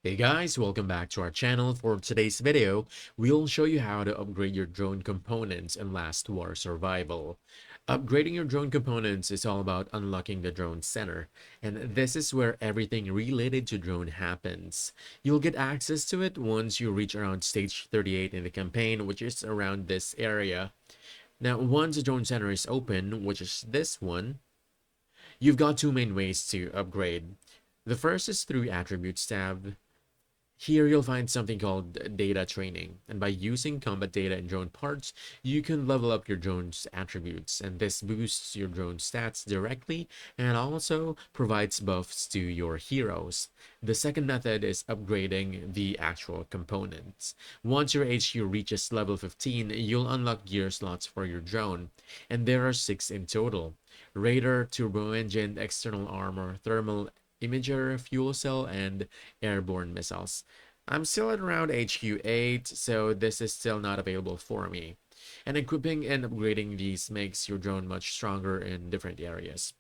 Hey guys, welcome back to our channel. For today's video, we'll show you how to upgrade your drone components in Last War Survival. Upgrading your drone components is all about unlocking the drone center, and this is where everything related to drone happens. You'll get access to it once you reach around stage 38 in the campaign, which is around this area. Now, once the drone center is open, which is this one, you've got two main ways to upgrade. The first is through Attributes tab. Here you'll find something called data training, and by using combat data in drone parts, you can level up your drone's attributes, and this boosts your drone stats directly and also provides buffs to your heroes. The second method is upgrading the actual components. Once your HQ reaches level 15, you'll unlock gear slots for your drone, and there are 6 in total. Radar, turbo engine, external armor, thermal imager, fuel cell, and airborne missiles. I'm still at around HQ 8, so this is still not available for me. And equipping and upgrading these makes your drone much stronger in different areas.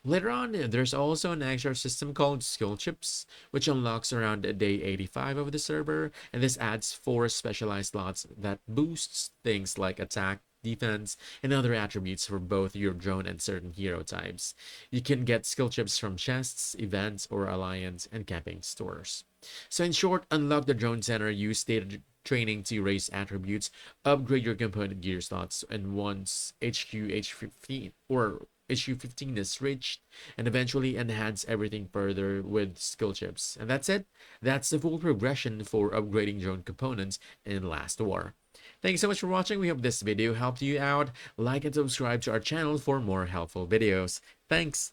Later on, there's also an extra system called Skill Chips, which unlocks around day 85 of the server, and this adds 4 specialized slots that boosts things like attack, defense, and other attributes for both your drone and certain hero types. You can get skill chips from chests, events, or alliance and camping stores. So in short, unlock the drone center, use data training to raise attributes, upgrade your component gear slots, and once HQ 15 or issue 15 is reached, and eventually enhance everything further with skill chips. And that's it. That's the full progression for upgrading drone components in Last War. Thanks so much for watching. We hope this video helped you out. Like and subscribe to our channel for more helpful videos. Thanks.